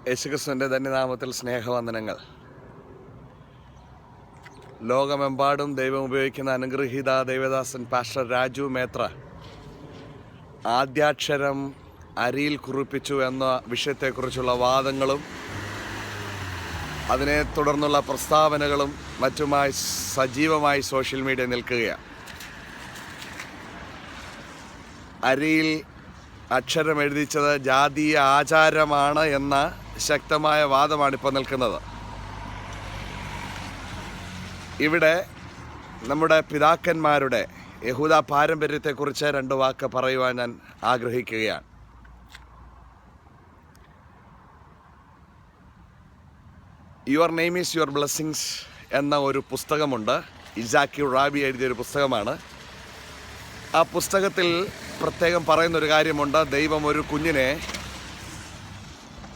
യേശുക്രിസ്തുവിൻ്റെ ധന്യനാമത്തിൽ സ്നേഹവന്ദനങ്ങൾ. ലോകമെമ്പാടും ദൈവം ഉപയോഗിക്കുന്ന അനുഗ്രഹീത ദൈവദാസൻ പാസ്റ്റർ രാജു മേത്ര ആദ്യാക്ഷരം അരിയിൽ കുറിപ്പിച്ചു എന്ന വിഷയത്തെക്കുറിച്ചുള്ള വാദങ്ങളും അതിനെ തുടർന്നുള്ള പ്രസ്താവനകളും മറ്റുമായി സജീവമായി സോഷ്യൽ മീഡിയ നിൽക്കുകയാണ്. അരിയിൽ അക്ഷരം എഴുതിച്ചത് ജാതീയ ആചാരമാണ് എന്ന ശക്തമായ വാദമാണ് ഇപ്പോൾ നിൽക്കുന്നത്. ഇവിടെ നമ്മുടെ പിതാക്കന്മാരുടെ യഹൂദ പാരമ്പര്യത്തെക്കുറിച്ച് രണ്ട് വാക്ക് പറയുവാൻ ഞാൻ ആഗ്രഹിക്കുകയാണ്. Your name is your blessings എന്ന ഒരു പുസ്തകമുണ്ട്. ഇസാക്കി റാബി എഴുതിയൊരു പുസ്തകമാണ്. ആ പുസ്തകത്തിൽ പ്രത്യേകം പറയുന്നൊരു കാര്യമുണ്ട്. ദൈവം ഒരു കുഞ്ഞിനെ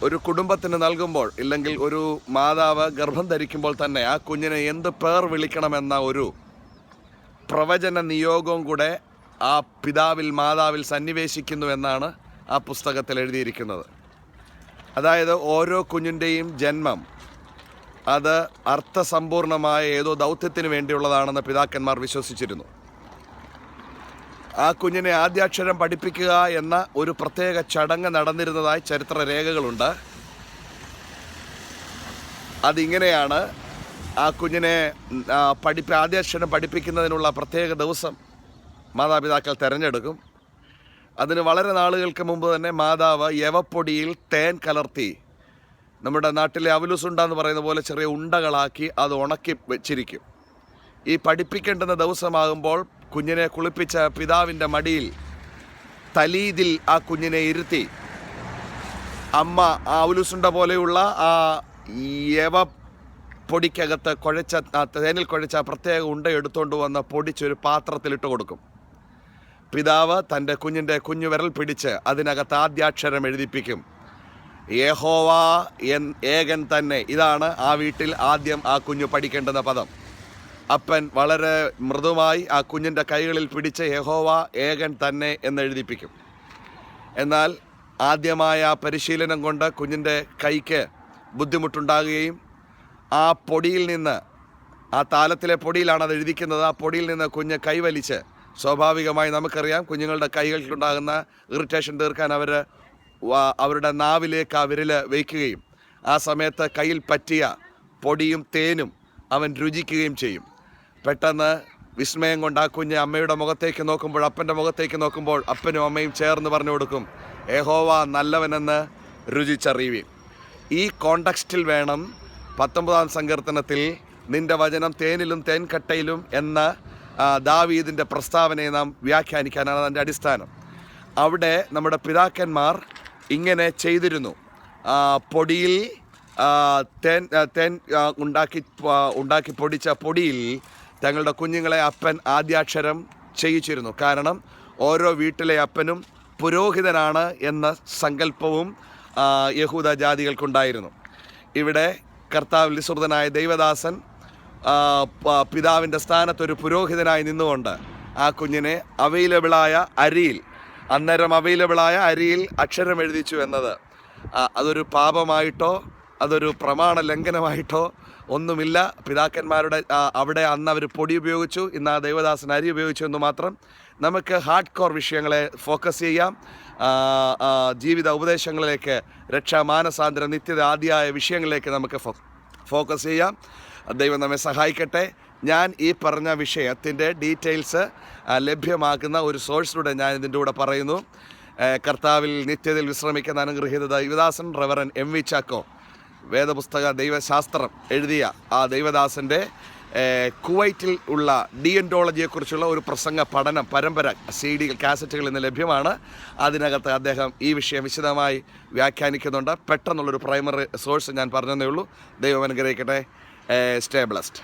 ഒരു കുടുംബത്തിന് നൽകുമ്പോൾ, ഇല്ലെങ്കിൽ ഒരു മാതാവ് ഗർഭം ധരിക്കുമ്പോൾ തന്നെ ആ കുഞ്ഞിനെ എന്ത് പേർ വിളിക്കണമെന്ന ഒരു പ്രവചന നിയോഗവും കൂടെ ആ പിതാവിൽ മാതാവിൽ സന്നിവേശിക്കുന്നു എന്നാണ് ആ പുസ്തകത്തിൽ എഴുതിയിരിക്കുന്നത്. അതായത് ഓരോ കുഞ്ഞിൻ്റെയും ജന്മം അത് അർത്ഥസമ്പൂർണമായ ഏതോ ദൗത്യത്തിന് വേണ്ടിയുള്ളതാണെന്ന് പിതാക്കന്മാർ വിശ്വസിച്ചിരുന്നു. ആ കുഞ്ഞിനെ ആദ്യാക്ഷരം പഠിപ്പിക്കുക എന്ന ഒരു പ്രത്യേക ചടങ്ങ് നടന്നിരുന്നതായി ചരിത്ര രേഖകളുണ്ട്. അതിങ്ങനെയാണ്: ആ കുഞ്ഞിനെ ആദ്യാക്ഷരം പഠിപ്പിക്കുന്നതിനുള്ള പ്രത്യേക ദിവസം മാതാപിതാക്കൾ തിരഞ്ഞെടുക്കും. അതിന് വളരെ നാളുകൾക്ക് മുമ്പ് തന്നെ മാതാവ് യവപ്പൊടിയിൽ തേൻ കലർത്തി, നമ്മുടെ നാട്ടിലെ അവലുസുണ്ട എന്ന് പറയുന്ന പോലെ ചെറിയ ഉണ്ടകളാക്കി അത് ഉണക്കി വെച്ചിരിക്കും. ഈ പഠിപ്പിക്കേണ്ടുന്ന ദിവസമാകുമ്പോൾ കുഞ്ഞിനെ കുളിപ്പിച്ച പിതാവിൻ്റെ മടിയിൽ തലീതിൽ ആ കുഞ്ഞിനെ ഇരുത്തി അമ്മ ആ അവലുസുണ്ട പോലെയുള്ള ആ യവ പൊടിക്കകത്ത് തേനിൽ കുഴച്ച പ്രത്യേക ഉണ്ട എടുത്തുകൊണ്ട് വന്ന് പൊടിച്ചൊരു പാത്രത്തിലിട്ട് കൊടുക്കും. പിതാവ് തൻ്റെ കുഞ്ഞിൻ്റെ കുഞ്ഞു വിരൽ പിടിച്ച് അതിനകത്ത് ആദ്യാക്ഷരം എഴുതിപ്പിക്കും. യഹോവ ഏകൻ തന്നെ. ഇതാണ് ആ വീട്ടിൽ ആദ്യം ആ കുഞ്ഞു പഠിക്കേണ്ടുന്ന പദം. അപ്പൻ വളരെ മൃദുവായി ആ കുഞ്ഞിൻ്റെ കൈകളിൽ പിടിച്ച് യഹോവ ഏകൻ തന്നെ എന്നെഴുതിപ്പിക്കും. എന്നാൽ ആദ്യമായ ആ പരിശീലനം കൊണ്ട് കുഞ്ഞിൻ്റെ കൈക്ക് ബുദ്ധിമുട്ടുണ്ടാകുകയും ആ പൊടിയിൽ നിന്ന്, ആ താലത്തിലെ പൊടിയിലാണ് അത് എഴുതിക്കുന്നത്, ആ പൊടിയിൽ നിന്ന് കുഞ്ഞ് കൈവലിച്ച്, സ്വാഭാവികമായി നമുക്കറിയാം കുഞ്ഞുങ്ങളുടെ കൈകൾക്കുണ്ടാകുന്ന ഇറിറ്റേഷൻ തീർക്കാൻ അവരുടെ നാവിലേക്ക് ആ വിരൽ വയ്ക്കുകയും ആ സമയത്ത് കയ്യിൽ പറ്റിയ പൊടിയും തേനും അവൻ രുചിക്കുകയും ചെയ്യും. പെട്ടെന്ന് വിസ്മയം കൊണ്ട് ആ കുഞ്ഞ് അമ്മയുടെ മുഖത്തേക്ക് നോക്കുമ്പോൾ, അപ്പൻ്റെ മുഖത്തേക്ക് നോക്കുമ്പോൾ അപ്പനും അമ്മയും ചേർന്ന് പറഞ്ഞു കൊടുക്കും, യഹോവ നല്ലവനെന്ന് രുചിച്ചറിയുവിൻ. ഈ കോണ്ടക്സ്റ്റിൽ വേണം 19-ാം സങ്കീർത്തനത്തിൽ നിന്റെ വചനം തേനിലും തേൻകട്ടയിലും എന്ന ദാവീദിൻ്റെ പ്രസ്താവനയെ നാം വ്യാഖ്യാനിക്കാനാണ് അതിൻ്റെ അടിസ്ഥാനം. അവിടെ നമ്മുടെ പിതാക്കന്മാർ ഇങ്ങനെ ചെയ്തിരുന്നു. പൊടിയിൽ തേൻ ഉണ്ടാക്കി പൊടിച്ച പൊടിയിൽ തങ്ങളുടെ കുഞ്ഞുങ്ങളെ അപ്പൻ ആദ്യാക്ഷരം ചെയ്യിച്ചിരുന്നു. കാരണം ഓരോ വീട്ടിലെ അപ്പനും പുരോഹിതനാണ് എന്ന സങ്കല്പവും യഹൂദ ജാതികൾക്കുണ്ടായിരുന്നു. ഇവിടെ കർത്താവിൽ സുഹൃതനായ ദൈവദാസൻ പിതാവിൻ്റെ സ്ഥാനത്തൊരു പുരോഹിതനായി നിന്നുകൊണ്ട് ആ കുഞ്ഞിനെ അന്നേരം അവൈലബിളായ അരിയിൽ അക്ഷരം എഴുതിച്ചു എന്നത് അതൊരു പാപമായിട്ടോ അതൊരു പ്രമാണ ലംഘനമായിട്ടോ ഒന്നുമില്ല. പിതാക്കന്മാരുടെ അവിടെ അന്ന് അവർ പൊടി ഉപയോഗിച്ചു, ഇന്ന് ആ ദൈവദാസൻ അരി ഉപയോഗിച്ചു എന്ന് മാത്രം. നമുക്ക് ഹാർഡ് കോർ വിഷയങ്ങളെ ഫോക്കസ് ചെയ്യാം. ജീവിത ഉപദേശങ്ങളിലേക്ക്, രക്ഷാമാനസാന്തര നിത്യത ആദ്യമായ വിഷയങ്ങളിലേക്ക് നമുക്ക് ഫോക്കസ് ചെയ്യാം. ദൈവം നമ്മെ സഹായിക്കട്ടെ. ഞാൻ ഈ പറഞ്ഞ വിഷയത്തിൻ്റെ ഡീറ്റെയിൽസ് ലഭ്യമാക്കുന്ന ഒരു സോഴ്സിലൂടെ ഞാൻ ഇതിൻ്റെ കൂടെ പറയുന്നു. കർത്താവിൽ നിത്യതയിൽ വിശ്രമിക്കുന്ന അനുഗ്രഹീത ദൈവദാസൻ റെവറൻ M.V. ചാക്കോ വേദപുസ്തക ദൈവശാസ്ത്രം എഴുതിയ ആ ദൈവദാസൻ്റെ കുവൈറ്റിൽ ഉള്ള ഡിയൻറ്റോളജിയെക്കുറിച്ചുള്ള ഒരു പ്രസംഗ പഠനം പരമ്പര CD കാസറ്റുകൾ ഇന്ന് ലഭ്യമാണ്. അതിനകത്ത് അദ്ദേഹം ഈ വിഷയം വിശദമായി വ്യാഖ്യാനിക്കുന്നുണ്ട്. പെട്ടെന്നുള്ളൊരു പ്രൈമറി സോഴ്സ് ഞാൻ പറഞ്ഞതേ ഉള്ളൂ. ദൈവം അനുഗ്രഹിക്കട്ടെ. Stay blessed.